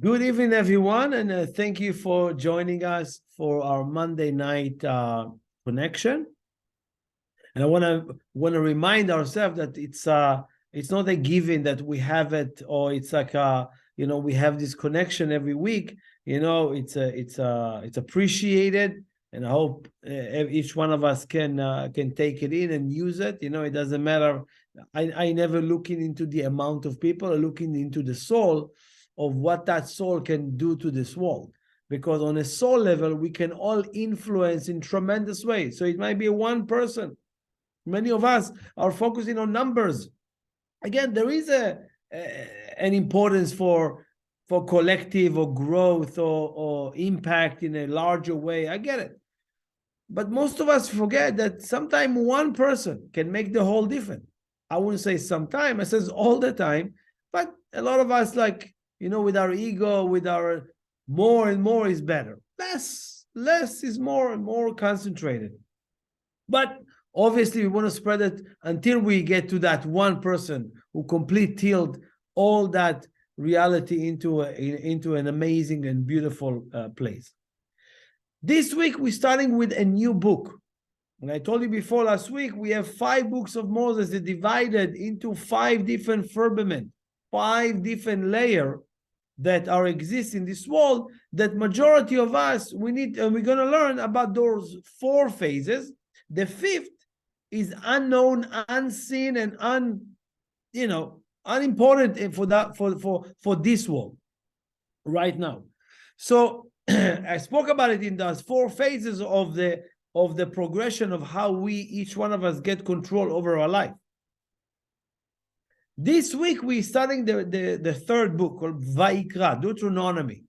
Good evening, everyone, and thank you for joining us for our Monday night connection. And I want to remind ourselves that it's not a given that we have it, or it's like we have this connection every week. It's appreciated, and I hope each one of us can take it in and use it. It doesn't matter. I never looking into the amount of people, or looking into the soul of what that soul can do to this world. Because on a soul level, we can all influence in tremendous ways. So it might be one person. Many of us are focusing on numbers. Again, there is an importance for collective or growth or impact in a larger way. I get it. But most of us forget that sometimes one person can make the whole difference. I wouldn't say sometimes, I says all the time. But a lot of us with our ego, with our more and more is better. Less is more and more concentrated. But obviously, we want to spread it until we get to that one person who complete tilt all that reality into an amazing and beautiful place. This week, we're starting with a new book. And I told you before last week, we have 5 books of Moses that divided into 5 different firmament, 5 different layers that are exist in this world, that majority of us, we need, and we're going to learn about those 4 phases. The 5th is unknown, unseen, and unimportant for this world right now. So I spoke about it in those 4 phases of the progression of how each one of us get control over our life. This week, we're starting the 3rd book called Vayikra, Deuteronomy.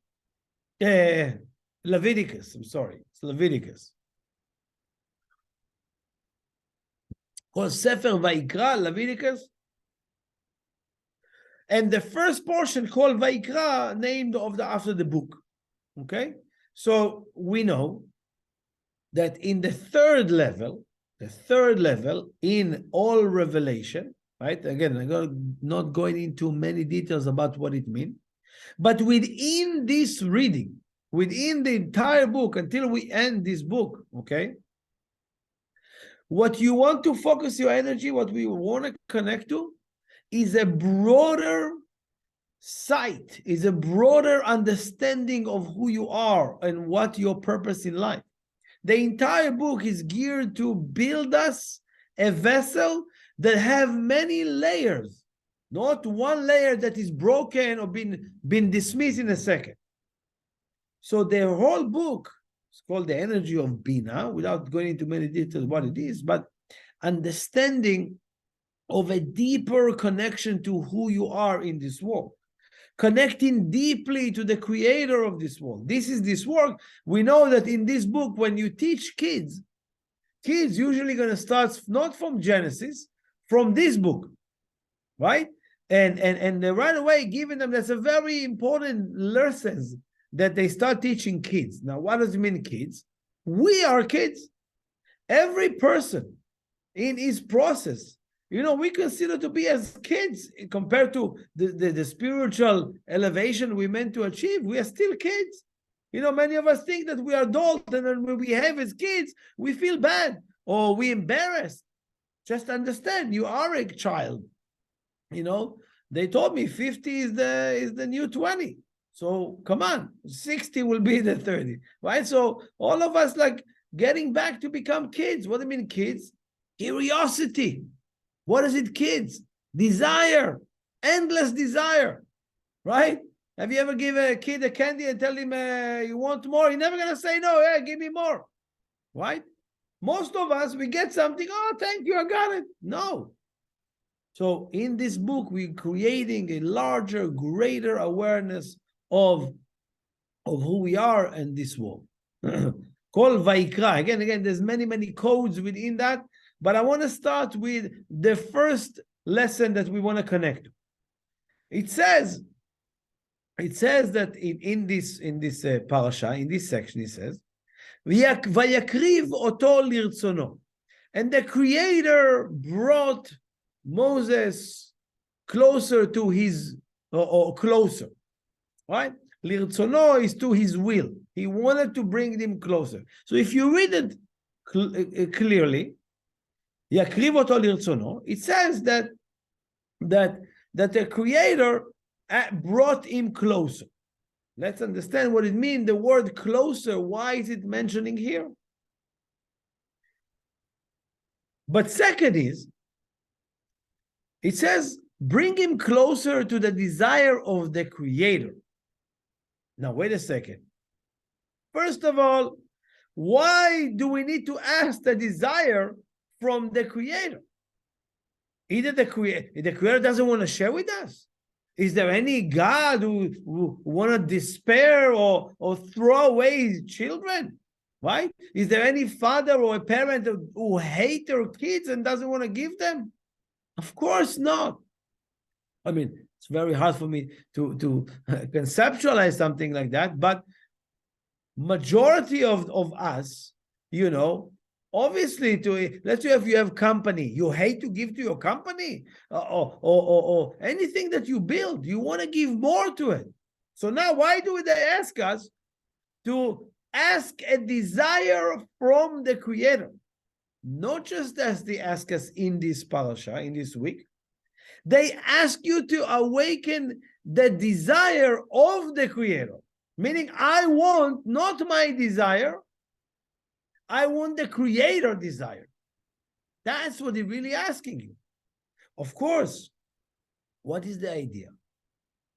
Leviticus, I'm sorry. It's Leviticus. Called Sefer Vayikra, Leviticus. And the first portion called Vayikra, named after the book. Okay? So we know that in the third level in all revelation, right? Again, I'm not going into many details about what it means. But within this reading, within the entire book, until we end this book, okay? What you want to focus your energy, what we want to connect to, is a broader sight, is a broader understanding of who you are and what your purpose in life. The entire book is geared to build us a vessel that have many layers, not one layer that is broken or been dismissed in a second. So the whole book is called The Energy of Bina, without going into many details what it is, but understanding of a deeper connection to who you are in this world. Connecting deeply to the creator of this world. This is this work. We know that in this book, when you teach kids usually going to start not from Genesis, from this book, right? And right away giving them, that's a very important lessons that they start teaching kids. Now, what does it mean, kids? We are kids. Every person in his process, we consider to be as kids compared to the spiritual elevation we meant to achieve. We are still kids. Many of us think that we are adult, and then when we behave as kids, we feel bad or we embarrassed. Just understand, you are a child. They told me 50 is the new 20. So come on, 60 will be the 30, right? So all of us getting back to become kids. What do you mean kids? Curiosity. What is it, kids? Desire, endless desire, right? Have you ever given a kid a candy and tell him you want more? He's never going to say no. Yeah, give me more, right? Most of us, we get something. Oh, thank you, I got it. No. So in this book, we're creating a larger, greater awareness of who we are in this world. Called Vayikra. Again, there's many codes within that. But I want to start with the first lesson that we want to connect. It says that in this parasha, in this section, it says, "Vayakriv oto lirtzono," and the Creator brought Moses closer to his, or closer, right? Lirtzono is to his will. He wanted to bring them closer. So if you read it clearly, Yakriv oto lirtzono, it says that the Creator brought him closer. Let's understand what it means. The word closer, why is it mentioning here? But second is, it says, bring him closer to the desire of the Creator. Now, wait a second. First of all, why do we need to ask the desire from the Creator? Either the Creator doesn't want to share with us. Is there any God who want to despair or throw away his children? Right? Is there any father or a parent who hate their kids and doesn't want to give them? Of course not. I mean, it's very hard for me to conceptualize something like that, but majority of us, you know, obviously, let's say if you have company, you hate to give to your company or anything that you build, you want to give more to it. So now, why do they ask us to ask a desire from the Creator? Not just as they ask us in this parasha, in this week, they ask you to awaken the desire of the Creator. Meaning, I want not my desire, I want the Creator desire. That's what they're really asking you. Of course, what is the idea?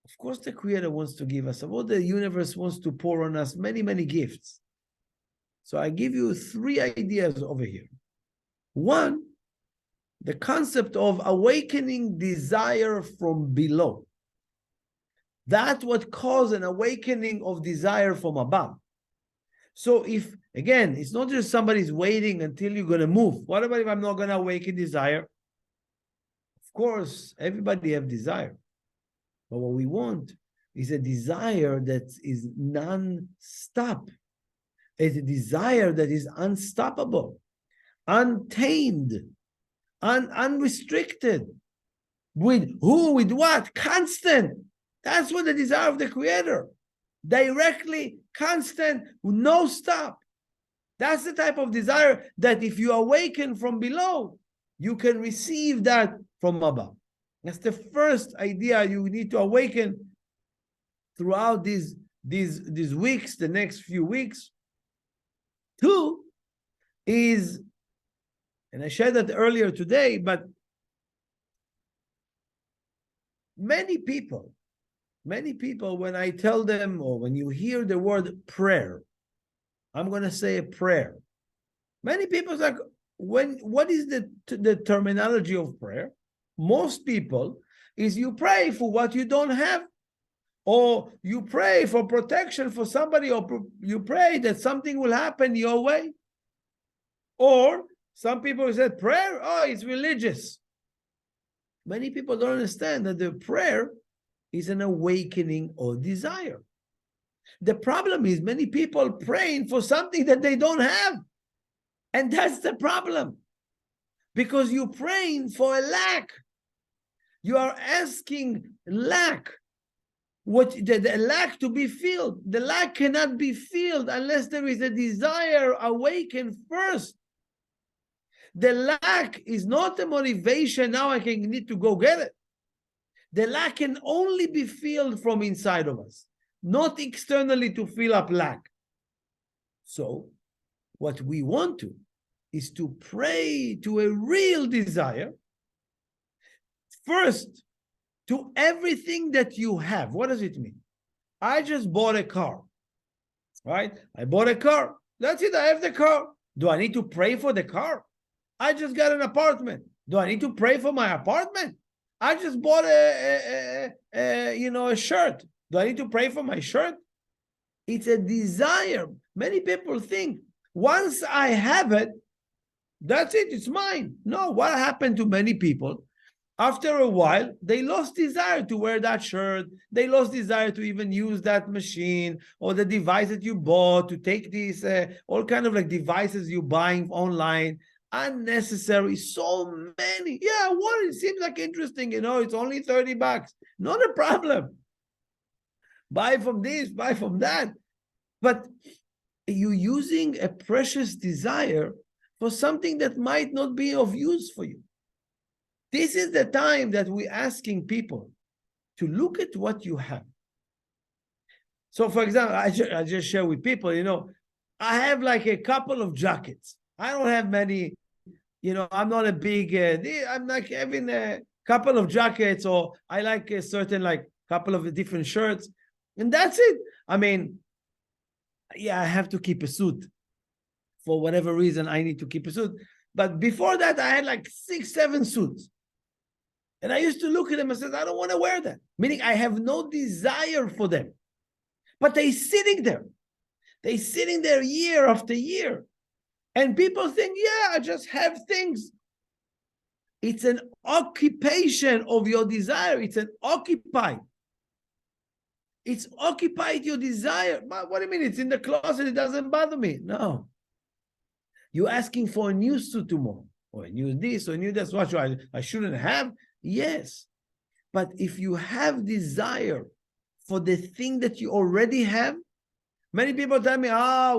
Of course, the Creator wants to give us, what the universe wants to pour on us, many, many gifts. So I give you 3 ideas over here. One, the concept of awakening desire from below. That's what causes an awakening of desire from above. So if, again, it's not just somebody's waiting until you're going to move. What about if I'm not going to awaken desire? Of course, everybody have desire. But what we want is a desire that is non-stop. It's a desire that is unstoppable, untamed, unrestricted. With who? With what? Constant. That's what the desire of the Creator. Directly, constant, no stop. That's the type of desire that if you awaken from below, you can receive that from above. That's the first idea you need to awaken throughout these weeks, the next few weeks. 2 is, and I shared that earlier today, but many people, when I tell them, or when you hear the word prayer, I'm going to say a prayer. Many people are like, what is the terminology of prayer? Most people is you pray for what you don't have, or you pray for protection for somebody, or you pray that something will happen your way. Or some people said prayer, oh, it's religious. Many people don't understand that the prayer is an awakening of desire. The problem is many people praying for something that they don't have. And that's the problem. Because you're praying for a lack. You are asking lack. The lack to be filled. The lack cannot be filled unless there is a desire awakened first. The lack is not a motivation, now I need to go get it. The lack can only be filled from inside of us, not externally to fill up lack. So, what we want to is to pray to a real desire, first, to everything that you have. What does it mean? I just bought a car, right? I bought a car. That's it, I have the car. Do I need to pray for the car? I just got an apartment. Do I need to pray for my apartment? I just bought a shirt. Do I need to pray for my shirt? It's a desire. Many people think once I have it, that's it, it's mine. No, what happened to many people? After a while, they lost desire to wear that shirt. They lost desire to even use that machine or the device that you bought, to take these, all kind of like devices you're buying online. Unnecessary, so many. Yeah, it seems like interesting, it's only $30. Not a problem. buy from this, buy from that. But you're using a precious desire for something that might not be of use for you. This is the time that we're asking people to look at what you have. So, for example, I just share with people, I have like a couple of jackets. I don't have many, I'm not a big, I'm like having a couple of jackets, or I like a certain, like, couple of different shirts, and that's it. I mean, yeah, I have to keep a suit. For whatever reason, I need to keep a suit. But before that, I had like 6, 7 suits. And I used to look at them and say, I don't want to wear that. Meaning I have no desire for them. But they're sitting there. They're sitting there year after year. And people think, yeah, I just have things. It's an occupation of your desire. It's an occupied. It's occupied your desire. But what do you mean? It's in the closet. It doesn't bother me. No. You're asking for a new suit tomorrow, or a new this, or a new that. What I shouldn't have? Yes. But if you have desire for the thing that you already have, many people tell me,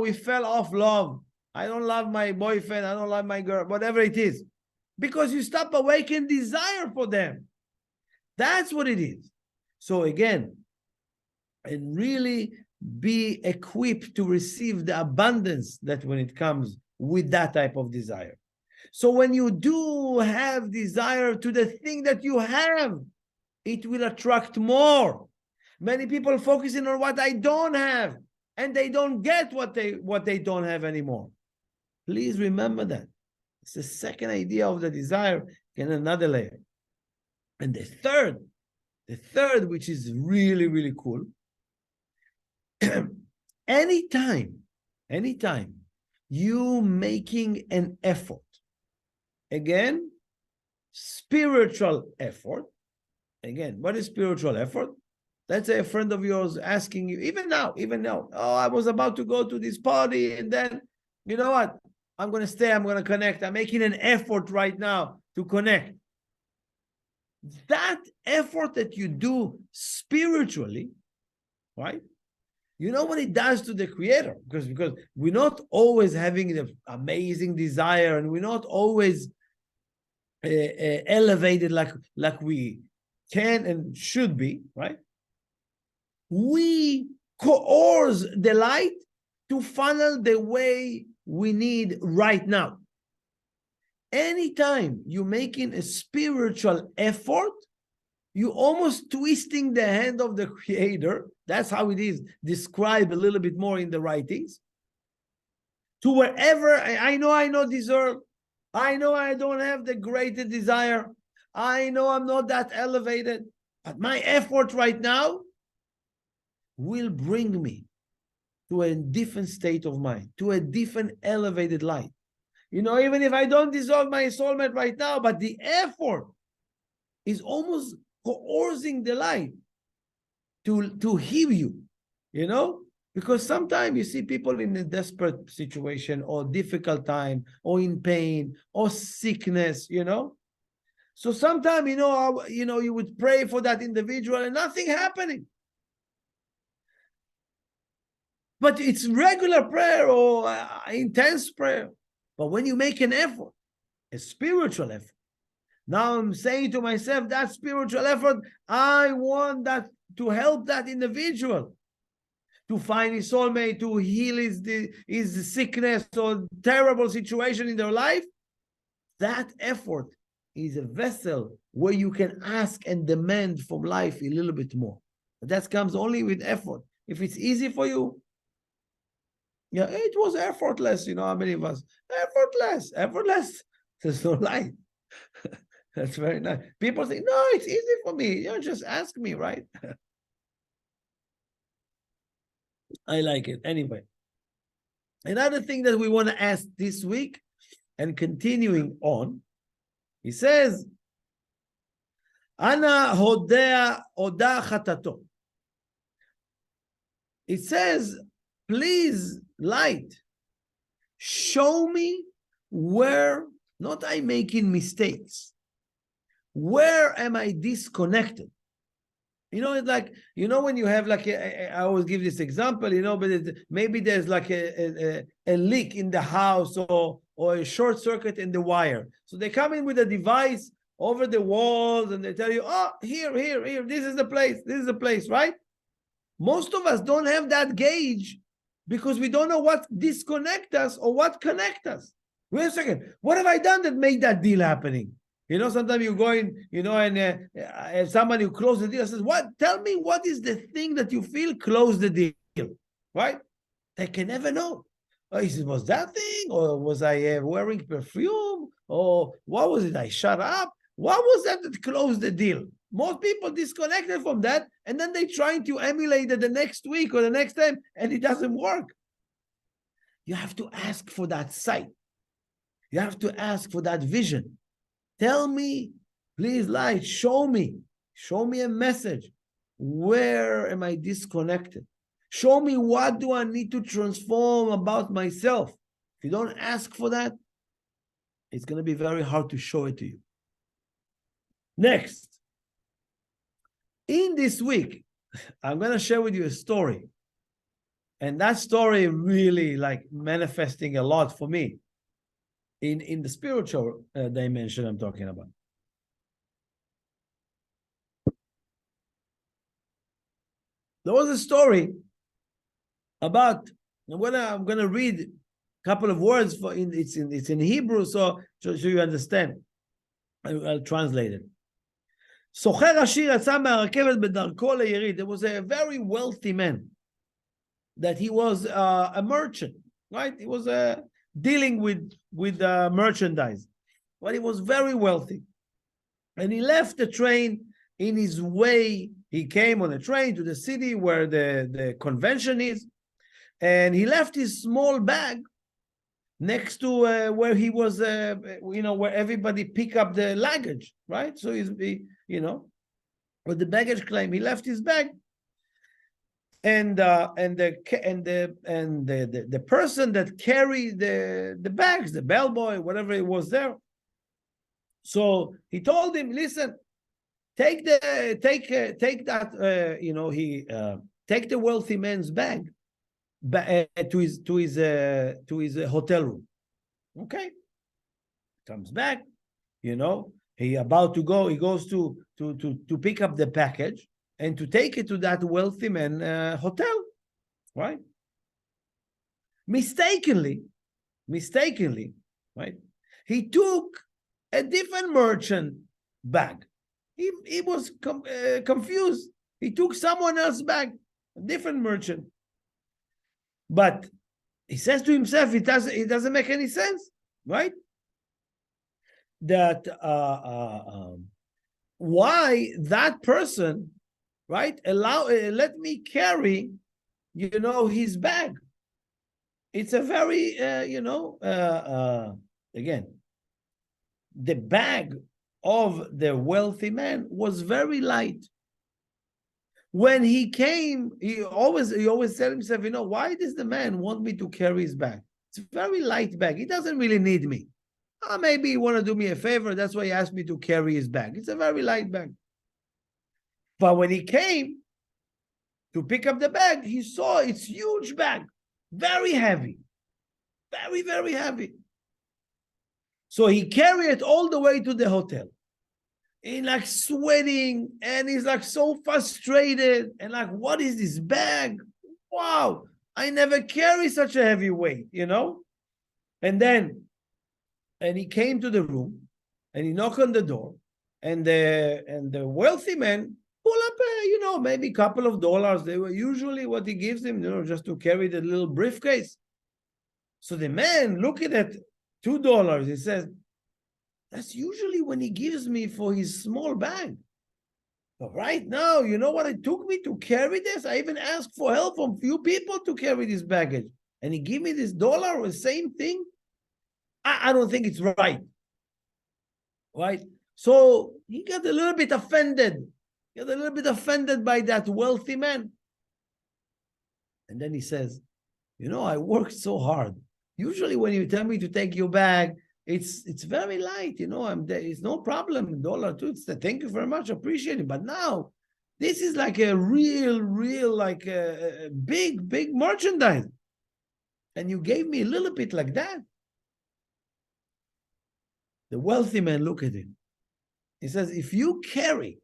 we fell off love. I don't love my boyfriend. I don't love my girl, whatever it is. Because you stop awakening desire for them. That's what it is. So again, and really be equipped to receive the abundance that when it comes with that type of desire. So when you do have desire to the thing that you have, it will attract more. Many people focusing on what I don't have, and they don't get what they don't have anymore. Please remember that. It's the second idea of the desire in another layer. And the third, which is really, really cool, anytime you making an effort, again, spiritual effort. Again, what is spiritual effort? Let's say a friend of yours asking you, even now, I was about to go to this party, and then, you know what? I'm going to stay, I'm going to connect. I'm making an effort right now to connect. That effort that you do spiritually, right? You know what it does to the Creator? Because we're not always having the amazing desire, and we're not always elevated like we can and should be, right? We coerce the light to funnel the way we need right now. Anytime you're making a spiritual effort, you're almost twisting the hand of the Creator. That's how it is described a little bit more in the writings. To wherever I know deserve. I know I don't have the greatest desire. I know I'm not that elevated. But my effort right now will bring me to a different state of mind, to a different elevated light. Even if I don't deserve my soulmate right now, but the effort is almost coercing the light to heal you, because sometimes you see people in a desperate situation, or difficult time, or in pain, or sickness, So sometimes, you would pray for that individual and nothing happening. But it's regular prayer or intense prayer. But when you make an effort, a spiritual effort, now I'm saying to myself, that spiritual effort, I want that to help that individual to find his soulmate, to heal his sickness or terrible situation in their life. That effort is a vessel where you can ask and demand from life a little bit more. But that comes only with effort. If it's easy for you, yeah, it was effortless. How many of us? Effortless. There's no light. That's very nice. People think, no, it's easy for me. Just ask me, right? I like it. Anyway, another thing that we want to ask this week, and continuing on, he says, Ana hodea oda chatato. It says, please, light, show me where not I'm making mistakes. Where am I disconnected? You know, it's like, you know, when you have like, I always give this example, you know, but maybe there's like a leak in the house, or a short circuit in the wire. So they come in with a device over the walls and they tell you, oh, here, this is the place, right? Most of us don't have that gauge because we don't know what disconnect us or what connect us. Wait a second, what have I done that made that deal happening? You know, sometimes you go in, you know, and somebody who closes the deal says, "What? Tell me what is the thing that you feel closed the deal?" Right? They can never know. Oh, he says, "Was that thing, or was I wearing perfume, or what was it? I shut up. What was that closed the deal?" Most people disconnected from that, and then they trying to emulate it the next week or the next time, and it doesn't work. You have to ask for that sight. You have to ask for that vision. Tell me, please, light, show me a message. Where am I disconnected? Show me, what do I need to transform about myself? If you don't ask for that, it's going to be very hard to show it to you. Next, in this week, I'm going to share with you a story. And that story really like manifesting a lot for me in the spiritual dimension I'm talking about. There was a story about, I'm going to read a couple of words for it's in Hebrew, so you understand. I'll translate it. סוחר עשיר יצא מהרכבת בדרכו ליריד. There was a very wealthy man that he was a merchant, right? He was dealing with merchandise, but he was very wealthy. And he left the train. In his way, he came on a train to the city where the convention is, and he left his small bag next to where he was, where everybody pick up the luggage, right? So with the baggage claim, he left his bag, and the person that carried the bags, the bellboy, whatever it was there. So he told him, listen, take the wealthy man's bag to his hotel room. Okay, comes back, he about to go. He goes to pick up the package and to take it to that wealthy man hotel, right? Mistakenly, right? He took a different merchant bag. He was confused. He took someone else's bag, a different merchant. But he says to himself, it doesn't make any sense, right? That why that person, right, let me carry, his bag. It's a very, again, the bag of the wealthy man was very light. When he came, he always said himself, why does the man want me to carry his bag? It's a very light bag. He doesn't really need me. Maybe he want to do me a favor. That's why he asked me to carry his bag. It's a very light bag. But when he came to pick up the bag, he saw it's huge bag, very heavy, very, very heavy. So he carried it all the way to the hotel. He's like sweating and he's like so frustrated and like, what is this bag? Wow, I never carry such a heavy weight, And he came to the room and he knocked on the door, and the wealthy man pull up maybe a couple of dollars. They were usually what he gives him, just to carry the little briefcase. So the man looking at $2, he says, that's usually when he gives me for his small bag. But right now, you know what it took me to carry this? I even asked for help from few people to carry this baggage. And he gave me this dollar, the same thing? I don't think it's right. Right? So he got a little bit offended. He got a little bit offended by that wealthy man. And then he says, I worked so hard. Usually when you tell me to take your bag, it's very light, it's no problem. $2. Thank you very much, appreciate it. But now This is like a real, like a big merchandise. And you gave me a little bit like that. The wealthy man look at him. He says, if you carry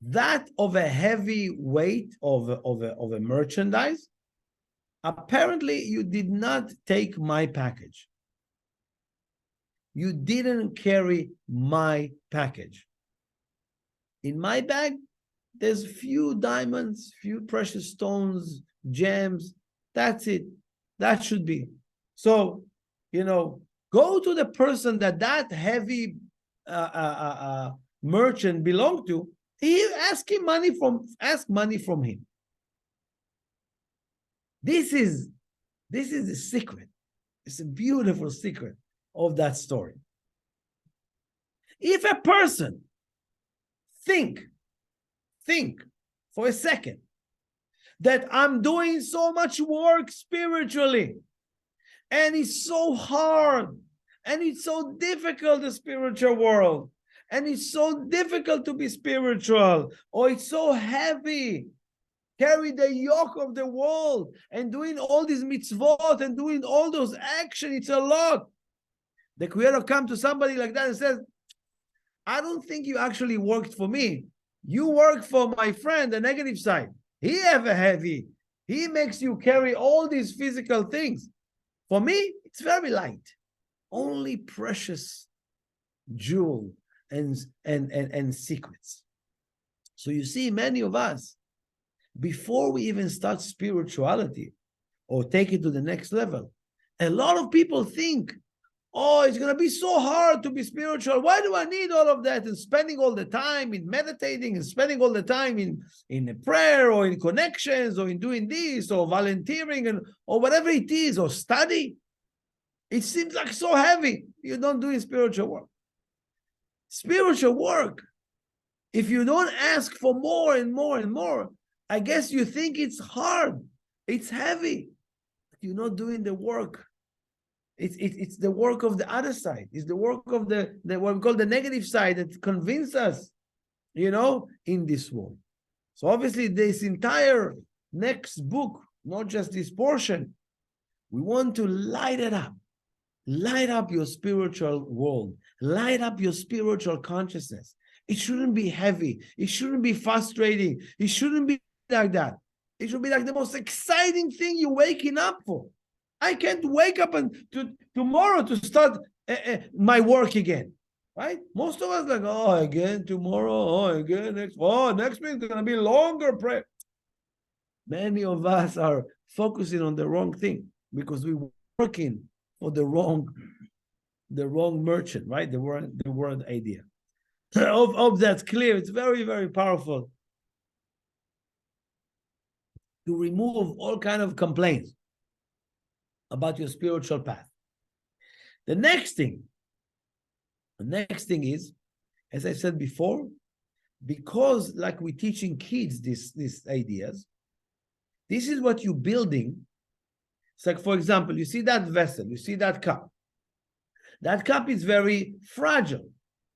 that of a heavy weight of a merchandise, apparently you did not take my package. You didn't carry my package. In my bag, there's few diamonds, few precious stones, gems. That's it. That should be. So, go to the person that heavy merchant belonged to. Ask money from him. This is the secret. It's a beautiful secret of that story. If a person think for a second that I'm doing so much work spiritually, and it's so hard, and it's so difficult, the spiritual world, and it's so difficult to be spiritual, or it's so heavy, carry the yoke of the world, and doing all these mitzvot, and doing all those actions, it's a lot. The Creator comes to somebody like that and says, I don't think you actually worked for me. You work for my friend, the negative side. He have a heavy. He makes you carry all these physical things. For me, it's very light. Only precious jewel and secrets. So you see, many of us, before we even start spirituality or take it to the next level, a lot of people think, oh, it's going to be so hard to be spiritual. Why do I need all of that? And spending all the time in meditating, and spending all the time in a prayer, or in connections, or in doing this, or volunteering, or whatever it is, or study. It seems like so heavy. You don't do spiritual work. Spiritual work, if you don't ask for more and more and more, I guess you think it's hard. It's heavy. You're not doing the work. It's the work of the other side. It's the work of the what we call the negative side that convinces us, in this world. So obviously this entire next book, not just this portion, we want to light it up. Light up your spiritual world. Light up your spiritual consciousness. It shouldn't be heavy. It shouldn't be frustrating. It shouldn't be like that. It should be like the most exciting thing you're waking up for. I can't wake up tomorrow to start my work again, right? Most of us like, oh, again tomorrow, oh, again next week is going to be longer prayer. Many of us are focusing on the wrong thing because we're working for the wrong merchant, right? The word idea. Hope that's clear. It's very, very powerful to remove all kind of complaints about your spiritual path. The next thing is, as I said before, because like we're teaching kids these ideas, this is what you're building. It's like, for example, you see that vessel, you see that cup. That cup is very fragile,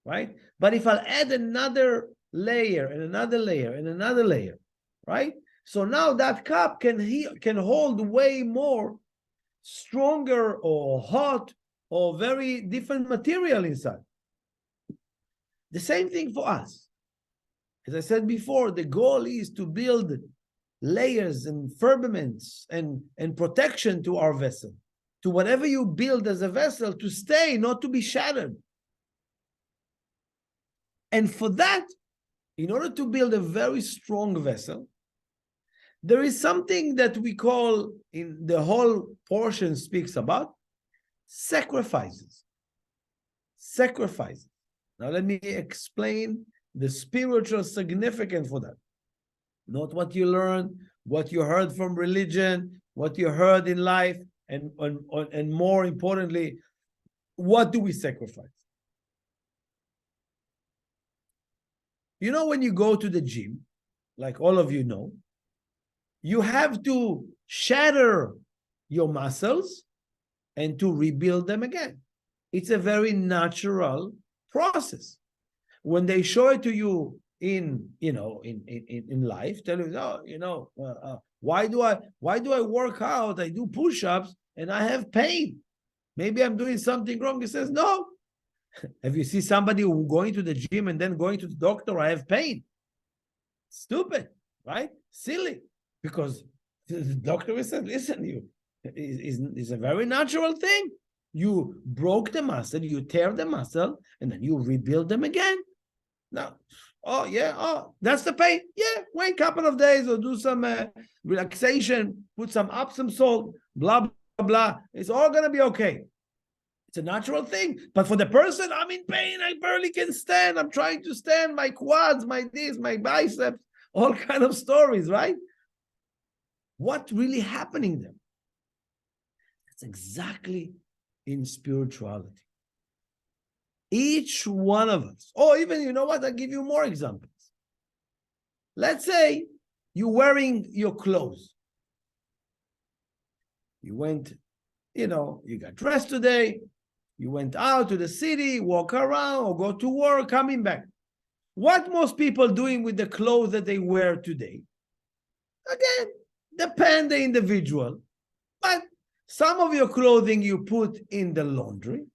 right? But if I'll add another layer and another layer and another layer, right? So now that cup can hold way more stronger or hot or very different material inside. The same thing for us. As I said before, the goal is to build layers and firmaments and protection to our vessel, to whatever you build as a vessel, to stay, not to be shattered. And for that, in order to build a very strong vessel, there is something that we call, in the whole portion speaks about, sacrifices. Sacrifices. Now let me explain the spiritual significance for that. Not what you learned, what you heard from religion, what you heard in life, and more importantly, what do we sacrifice? When you go to the gym, like all of you know, you have to shatter your muscles and to rebuild them again. It's a very natural process. When they show it to you in in life, tell you, oh, why do I work out? I do push-ups and I have pain. Maybe I'm doing something wrong. He says, no. Have you seen somebody who going to the gym and then going to the doctor? I have pain. Stupid, right? Silly, because the doctor will say, listen, is a very natural thing. You broke the muscle, you tear the muscle, and then you rebuild them again. Now, that's the pain. Yeah, wait a couple of days or do some relaxation, put some Epsom salt, blah, blah, blah. It's all going to be okay. It's a natural thing. But for the person, I'm in pain. I barely can stand. I'm trying to stand. My quads, my this, my biceps, all kind of stories, right? What really happening there? It's exactly in spirituality. Each one of us, or even, you know what, I'll give you more examples. Let's say you're wearing your clothes. You went, you got dressed today. You went out to the city, walk around, or go to work, coming back. What most people doing with the clothes that they wear today? Again, depend the individual. But some of your clothing you put in the laundry.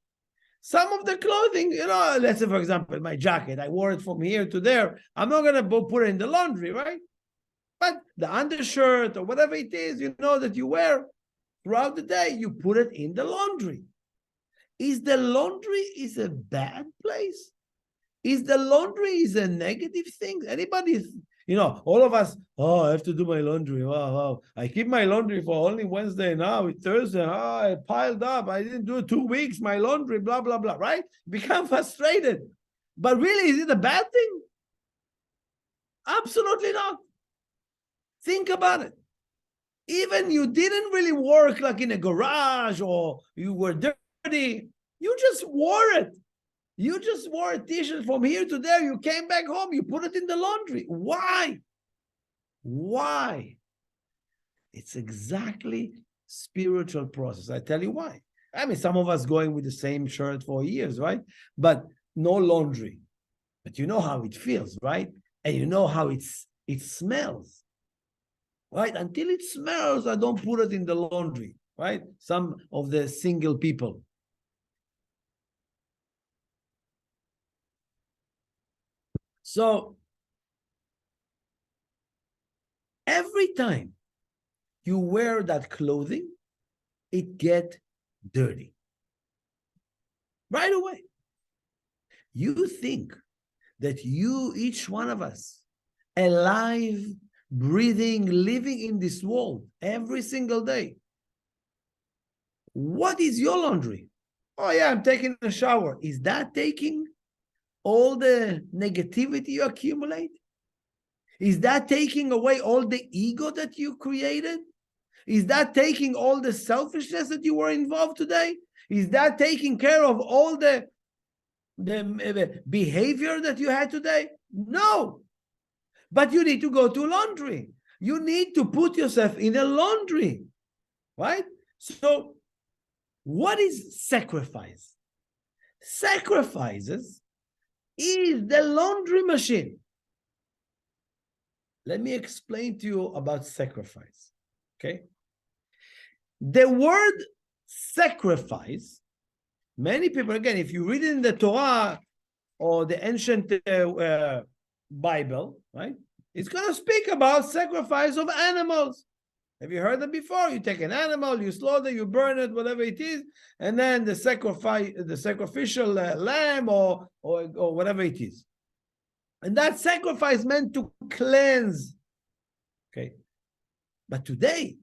Some of the clothing, let's say, for example, my jacket, I wore it from here to there. I'm not going to put it in the laundry, right? But the undershirt or whatever it is, that you wear throughout the day, you put it in the laundry. Is the laundry a bad place? Is the laundry a negative thing? Anybody, all of us, I have to do my laundry. Wow. I keep my laundry for only Wednesday now. It's Thursday. I piled up. I didn't do 2 weeks, my laundry, blah, blah, blah, right? Become frustrated. But really, is it a bad thing? Absolutely not. Think about it. Even you didn't really work like in a garage or you were dirty. You just wore it. You just wore a t-shirt from here to there. You came back home. You put it in the laundry. Why? Why? It's exactly spiritual process. I tell you why. I mean, some of us going with the same shirt for years, right? But no laundry. But you know how it feels, right? And you know how it smells, right? Until it smells, I don't put it in the laundry, right? Some of the single people. So every time you wear that clothing, it gets dirty. Right away. You think that each one of us, alive, breathing, living in this world every single day. What is your laundry? Oh yeah, I'm taking a shower. Is that taking all the negativity you accumulate? Is that taking away all the ego that you created? Is that taking all the selfishness that you were involved today? Is that taking care of all the behavior that you had today? No. But you need to go to laundry. You need to put yourself in a laundry, right? So what is sacrifice? Sacrifices is the laundry machine. Let me explain to you about sacrifice, okay? The word sacrifice, many people, again, if you read in the Torah or the ancient Bible, right? It's going to speak about sacrifice of animals. Have you heard that before? You take an animal, you slaughter, you burn it, whatever it is, and then the sacrificial lamb or whatever it is. And that sacrifice meant to cleanse. Okay. But today,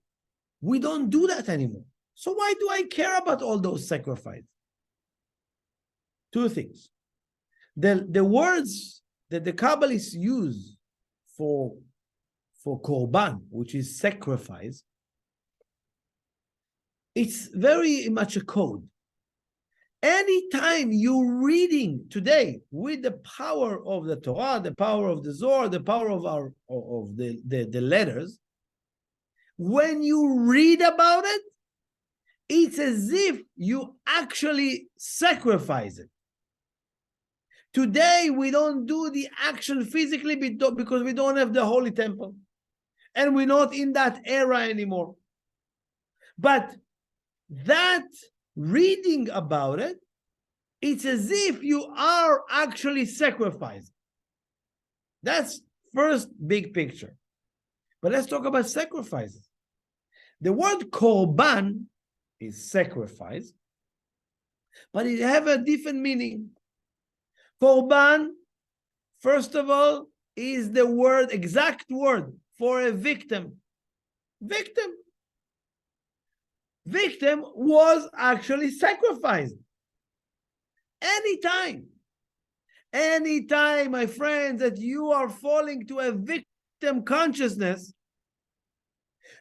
we don't do that anymore. So why do I care about all those sacrifices? Two things. The words that the Kabbalists use for korban, which is sacrifice, it's very much a code. Anytime you're reading today with the power of the Torah, the power of the Zohar, the power of the letters, when you read about it, it's as if you actually sacrifice it. Today, we don't do the action physically because we don't have the Holy Temple. And we're not in that era anymore. But that reading about it, it's as if you are actually sacrificing. That's first big picture. But let's talk about sacrifices. The word korban is sacrifice, but it have a different meaning. Korban, first of all, is the word, exact word for a victim. Victim. Victim was actually sacrificed. Anytime, my friends, that you are falling to a victim consciousness,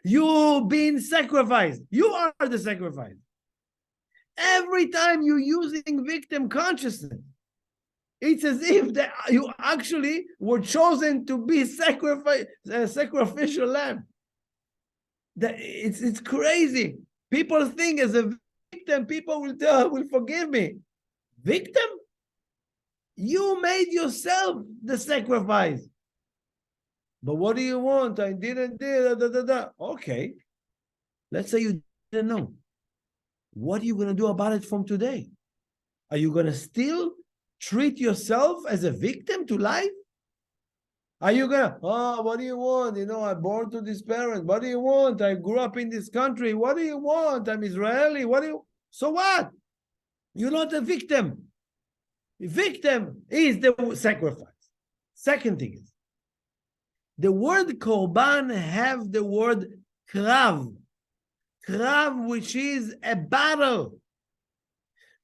you've been sacrificed. You are the sacrifice. Every time you're using victim consciousness, it's as if that you actually were chosen to be sacrificial lamb. It's crazy. People think as a victim, people will forgive me. Victim? You made yourself the sacrifice. But what do you want? I didn't do. Okay. Let's say you didn't know. What are you going to do about it from today? Are you going to still treat yourself as a victim to life? Are you going to, what do you want? I'm born to this parent. What do you want? I grew up in this country. What do you want? I'm Israeli. So what? You're not a victim. The victim is the sacrifice. Second thing is, the word korban have the word krav. Krav, which is a battle,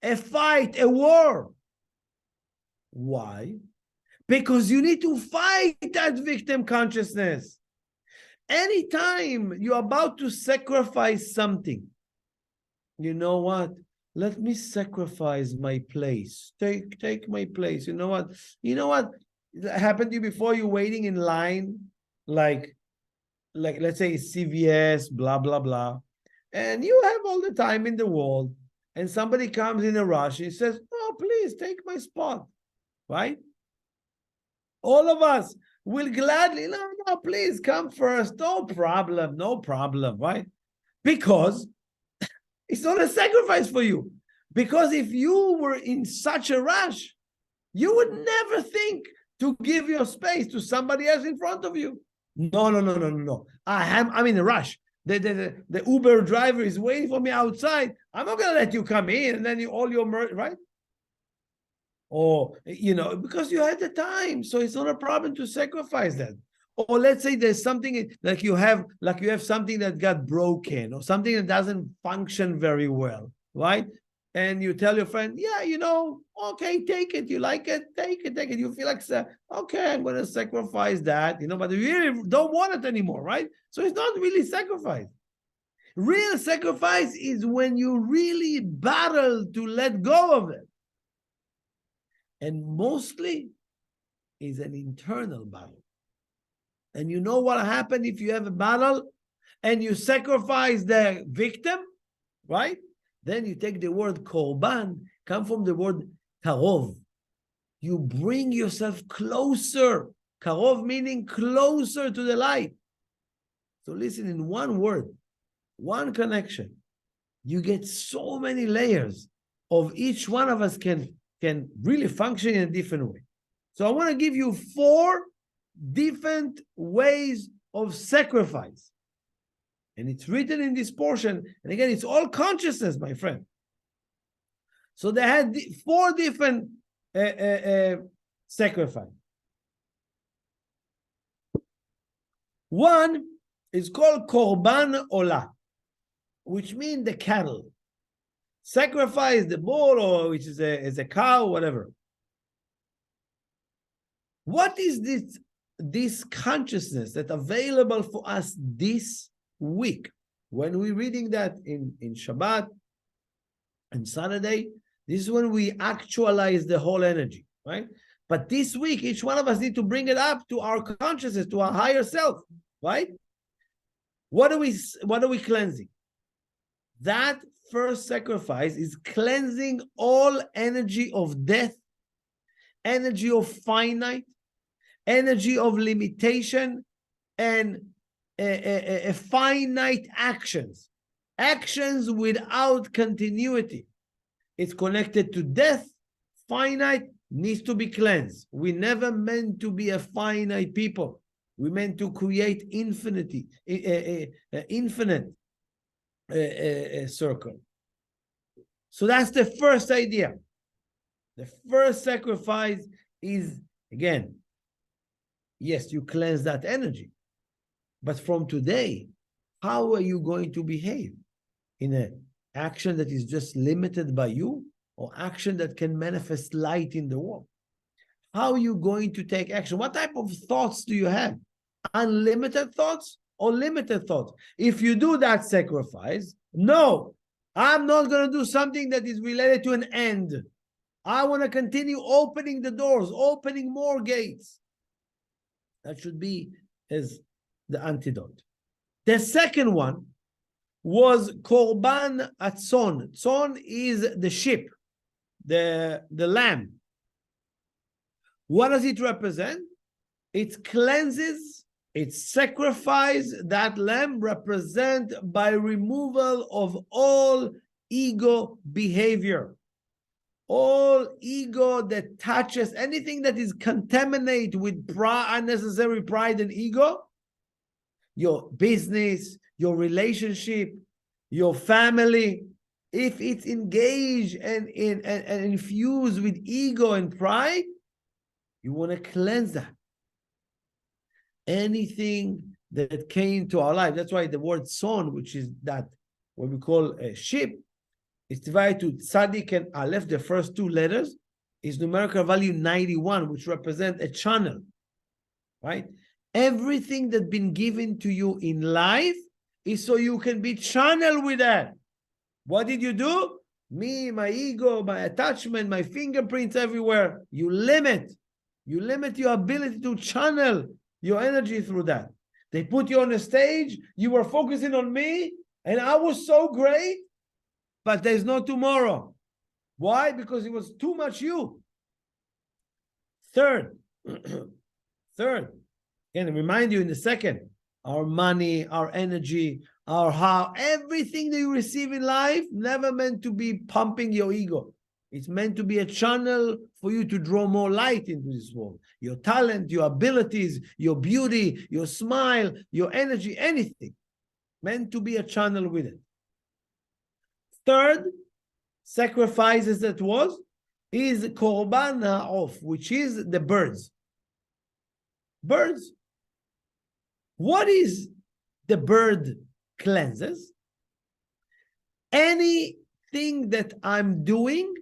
a fight, a war. Why? Because you need to fight that victim consciousness. Anytime you're about to sacrifice something, you know what? Let me sacrifice my place. Take my place. You know what? That happened to you before? You're waiting in line, like let's say CVS, blah, blah, blah. And you have all the time in the world. And somebody comes in a rush and says, oh, please take my spot. Right? All of us will gladly, no, please come first. No problem, right? Because it's not a sacrifice for you. Because if you were in such a rush, you would never think to give your space to somebody else in front of you. No. I'm in a rush. The Uber driver is waiting for me outside. I'm not going to let you come in and then right? Or, because you had the time. So it's not a problem to sacrifice that. Or let's say there's something like you have something that got broken or something that doesn't function very well, right? And you tell your friend, yeah, okay, take it. You like it? Take it. You feel like, okay, I'm going to sacrifice that, but you really don't want it anymore, right? So it's not really sacrifice. Real sacrifice is when you really battle to let go of it. And mostly is an internal battle. And you know what happened if you have a battle and you sacrifice the victim, right? Then you take the word korban, come from the word karov. You bring yourself closer. Karov meaning closer to the light. So listen, in one word, one connection, you get so many layers of each one of us can really function in a different way. So I want to give you 4 different ways of sacrifice. And it's written in this portion. And again, it's all consciousness, my friend. So they had 4 different sacrifice. One is called korban olah, which means the cattle. Sacrifice the bull, or which is a cow, whatever. What is this consciousness that's available for us this week? When we're reading that in Shabbat and Saturday, this is when we actualize the whole energy, right? But this week, each one of us need to bring it up to our consciousness, to our higher self, right? What are we cleansing? That first sacrifice is cleansing all energy of death energy of finite, energy of limitation, and finite actions. Actions without continuity. It's connected to death. Finite needs to be cleansed. We never meant to be a finite people. We meant to create infinite circle. So that's the first idea. The first sacrifice is, again, yes, you cleanse that energy. But from today, how are you going to behave? In an action that is just limited by you, or action that can manifest light in the world? How are you going to take action? What type of thoughts do you have? Unlimited thoughts or limited thoughts? If you do that sacrifice, no, I'm not going to do something that is related to an end. I want to continue opening the doors, opening more gates. That should be as the antidote. The second one was korban atzon. Tzon is the sheep, the lamb. What does it represent? It cleanses, it sacrifices that lamb, represent by removal of all ego behavior. All ego that touches anything that is contaminated with unnecessary pride and ego, your business, your relationship, your family, if it's engaged and infused with ego and pride, you want to cleanse that. Anything that came to our life, that's why the word son, which is that what we call a sheep, it's divided to Tzadik and Aleph, the first two letters, is numerical value 91, which represent a channel, right? Everything that's been given to you in life is so you can be channeled with that. What did you do? Me, my ego, my attachment, my fingerprints everywhere. You limit your ability to channel your energy through that. They put you on a stage, you were focusing on me, and I was so great, but there's no tomorrow. Why? Because it was too much you. Third, and remind you in a second, our money, our energy, our how, everything that you receive in life, never meant to be pumping your ego. It's meant to be a channel for you to draw more light into this world. Your talent, your abilities, your beauty, your smile, your energy, anything. Meant to be a channel with it. Third, sacrifices that is korban ha'of, which is the birds. Birds. What is the bird cleanses? Anything that I'm doing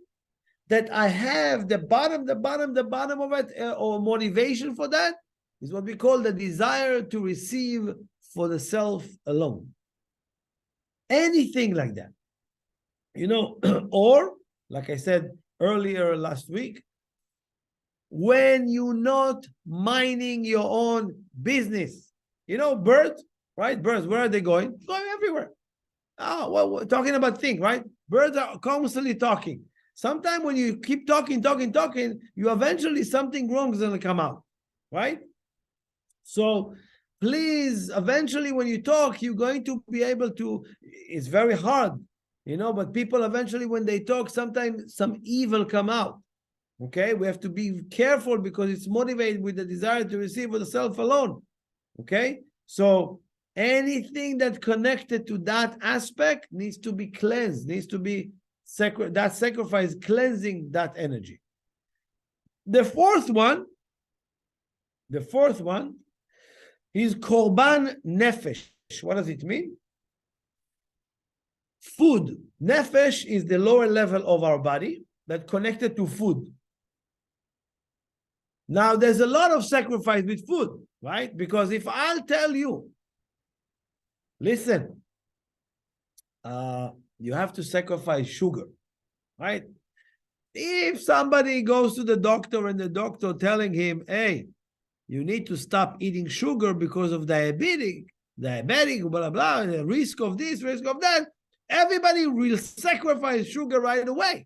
that I have the bottom of it, or motivation for that, is what we call the desire to receive for the self alone. Anything like that. You know, or, like I said earlier last week, when you're not minding your own business. You know, birds, right? Birds, where are they going? Going everywhere. Oh, well, we're talking about things, right? Birds are constantly talking. Sometimes when you keep talking, you eventually something wrong is going to come out, right? So please, eventually when you talk, you're going to be able to, it's very hard, you know, but people eventually when they talk, sometimes some evil come out, okay? We have to be careful because it's motivated with the desire to receive for the self alone, okay? So anything that connected to that aspect needs to be cleansed, needs to be that sacrifice, cleansing that energy. The fourth one is korban nefesh. What does it mean? Food. Nefesh is the lower level of our body that connected to food. Now, there's a lot of sacrifice with food, right? Because if I'll tell you, listen, you have to sacrifice sugar, right? If somebody goes to the doctor and the doctor telling him, hey, you need to stop eating sugar because of diabetic, blah, blah, the risk of this, risk of that, everybody will sacrifice sugar right away.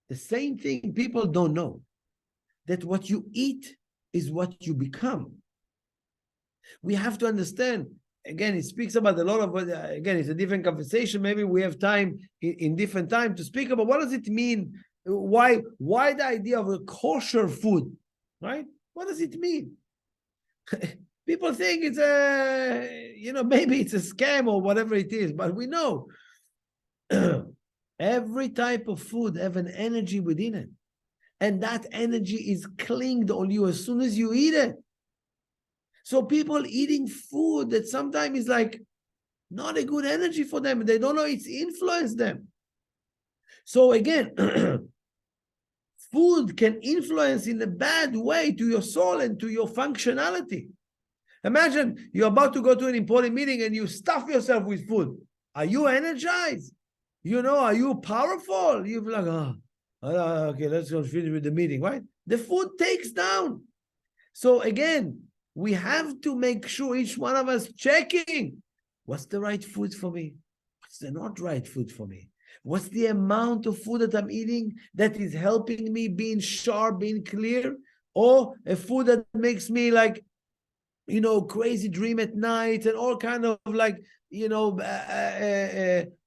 The same thing people don't know, that what you eat is what you become. We have to understand, again, it speaks about a lot of, again, it's a different conversation. Maybe we have time in different time to speak about what does it mean? Why the idea of a kosher food, right? What does it mean? People think it's maybe it's a scam or whatever it is, but we know every type of food have an energy within it. And that energy is clinged on you as soon as you eat it. So people eating food that sometimes is like not a good energy for them. They don't know it's influenced them. So again, food can influence in a bad way to your soul and to your functionality. Imagine you're about to go to an important meeting and you stuff yourself with food. Are you energized? Are you powerful? You're like, okay, let's go finish with the meeting, right? The food takes down. So again, we have to make sure each one of us checking, what's the right food for me? What's the not right food for me? What's the amount of food that I'm eating that is helping me being sharp, being clear? Or a food that makes me like, crazy dream at night and all kind of like,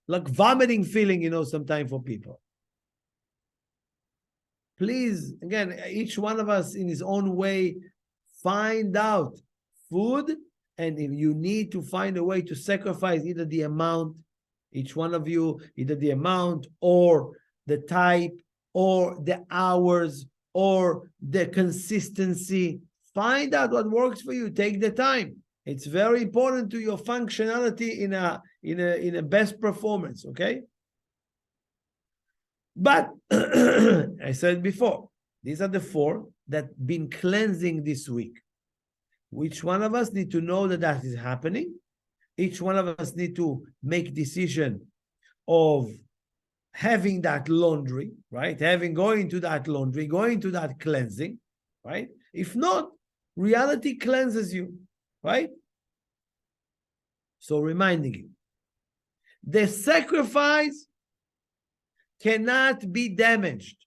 like vomiting feeling, sometimes for people. Please, again, each one of us in his own way, find out food, and if you need to find a way to sacrifice either the amount, each one of you, either the amount or the type or the hours or the consistency. Find out what works for you. Take the time. It's very important to your functionality in a best performance, okay? But I said before, these are the 4 that been cleansing this week. Each one of us need to know that is happening. Each one of us need to make decision of having that laundry, right? Going to that laundry, going to that cleansing, right? If not, reality cleanses you, right? So reminding you, the sacrifice cannot be damaged.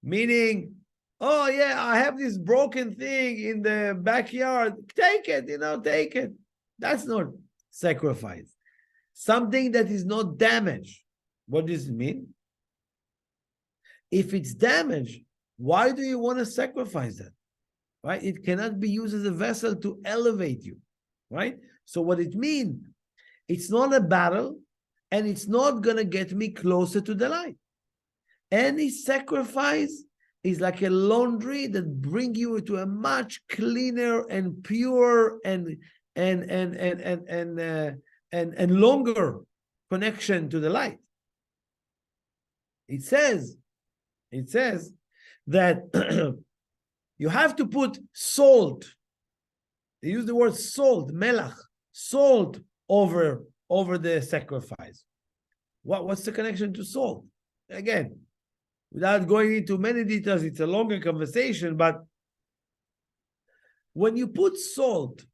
Meaning, oh yeah, I have this broken thing in the backyard. Take it, take it. That's not sacrifice. Something that is not damaged. What does it mean? If it's damaged, why do you want to sacrifice that? Right? It cannot be used as a vessel to elevate you. Right? So what it means, it's not a battle, and it's not going to get me closer to the light. Any sacrifice is like a laundry that brings you to a much cleaner and pure and longer connection to the light. It says that you have to put salt. They use the word salt, melach, salt over the sacrifice. What's the connection to salt? Again, without going into many details, it's a longer conversation, but when you put salt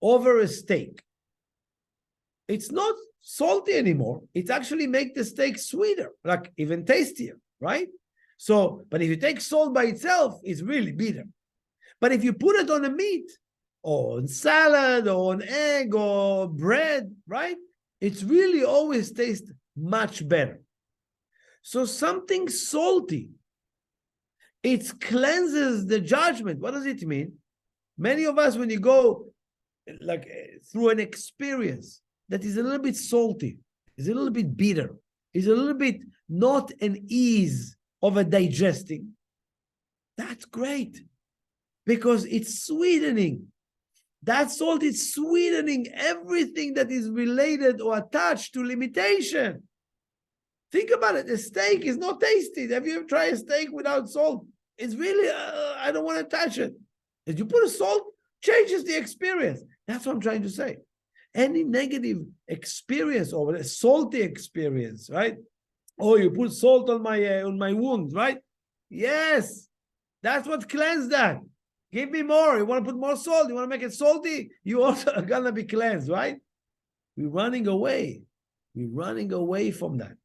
over a steak, it's not salty anymore. It actually makes the steak sweeter, like even tastier, right? So, but if you take salt by itself, it's really bitter. But if you put it on a meat, or on salad, or on egg, or bread, right? It's really always tastes much better. So something salty, it cleanses the judgment. What does it mean? Many of us, when you go like through an experience that is a little bit salty, is a little bit bitter, is a little bit not an ease of a digesting, that's great because it's sweetening. That salt is sweetening everything that is related or attached to limitation. Think about it. A steak is not tasty. Have you ever tried a steak without salt? It's really, I don't want to touch it. If you put a salt, changes the experience. That's what I'm trying to say. Any negative experience or a salty experience, right? Oh, you put salt on my wounds, right? Yes, that's what cleansed that. Give me more. You want to put more salt? You want to make it salty? You also are gonna be cleansed, right? We're running away. We're running away from that.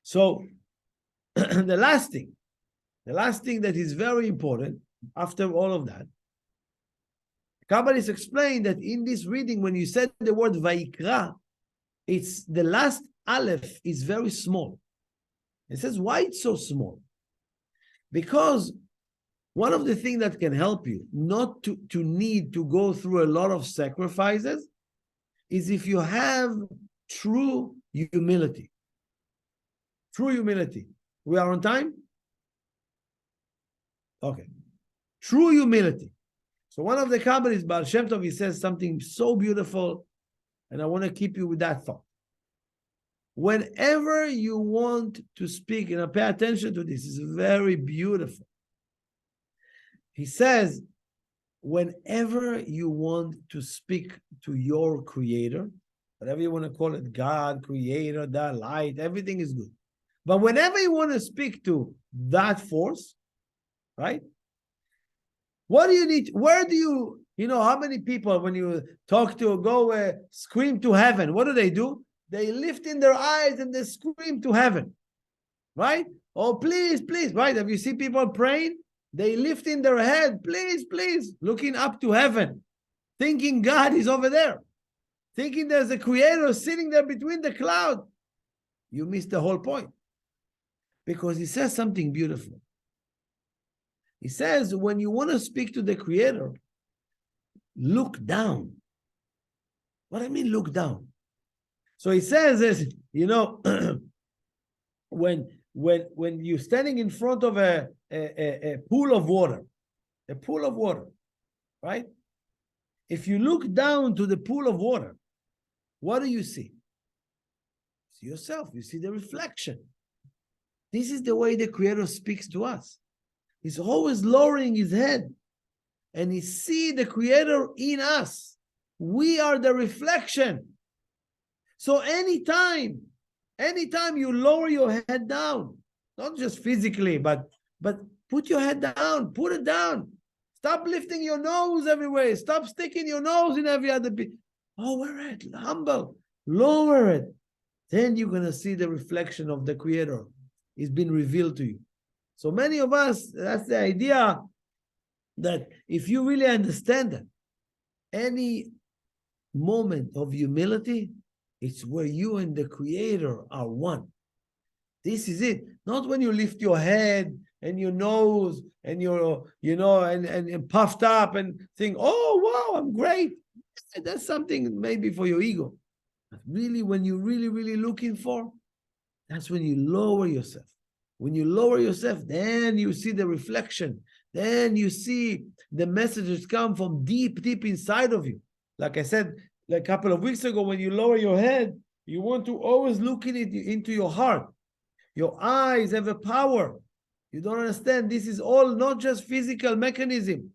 So the last thing that is very important after all of that, Kabbalists explain that in this reading, when you said the word Vayikra, it's the last aleph is very small. It says, why it's so small? Because one of the things that can help you not to need to go through a lot of sacrifices is if you have true humility. True humility. We are on time? Okay. True humility. So one of the Kabbalists, Baal Shem Tov, he says something so beautiful, and I want to keep you with that thought. Whenever you want to speak, and pay attention to this, it's very beautiful. He says, whenever you want to speak to your creator, whatever you want to call it, God, creator, that light, everything is good. But whenever you want to speak to that force, right? What do you need? Where do you how many people, when you talk to, go scream to heaven, what do? They lift in their eyes and they scream to heaven, right? Oh, please, please, right? Have you seen people praying? They lift in their head, please, please, looking up to heaven, thinking God is over there, thinking there's a creator sitting there between the clouds. You missed the whole point. Because he says something beautiful. He says, when you want to speak to the creator, look down. What do I mean, look down? So he says this, when you're standing in front of a pool of water, right? If you look down to the pool of water, what do you see? You see yourself, you see the reflection. This is the way the Creator speaks to us. He's always lowering his head, and he sees the Creator in us. We are the reflection. So anytime you lower your head down, not just physically, but put your head down, put it down. Stop lifting your nose everywhere. Stop sticking your nose in every other bit. Lower it, humble, lower it. Then you're going to see the reflection of the Creator. It's been revealed to you. So many of us, that's the idea, that if you really understand that, any moment of humility, it's where you and the Creator are one. This is it. Not when you lift your head and your nose and you're, and puffed up and think, oh, wow, I'm great. That's something maybe for your ego. But really, when you're really, really looking for, that's when you lower yourself. When you lower yourself, then you see the reflection. Then you see the messages come from deep, deep inside of you. Like I said a couple of weeks ago, when you lower your head, you want to always look into your heart. Your eyes have a power. You don't understand. This is all not just physical mechanism.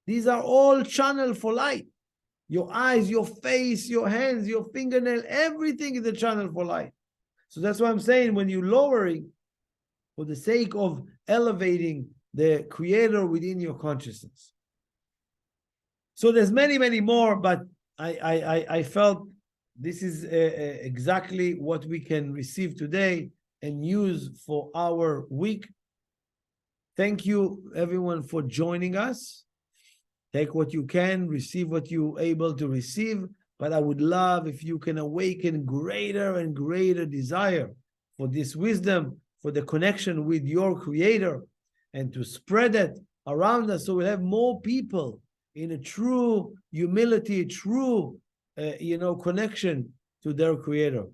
These are all channel for light. Your eyes, your face, your hands, your fingernail, everything is a channel for light. So that's why I'm saying, when you're lowering, for the sake of elevating the Creator within your consciousness. So there's many, many more, but I felt this is exactly what we can receive today and use for our week. Thank you, everyone, for joining us. Take what you can, receive what you're able to receive, but I would love if you can awaken greater and greater desire for this wisdom, for the connection with your Creator, and to spread it around us, so we'll have more people in a true humility, true connection to their Creator.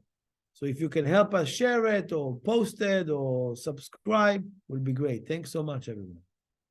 So if you can help us share it or post it or subscribe, will be great. Thanks so much, everyone.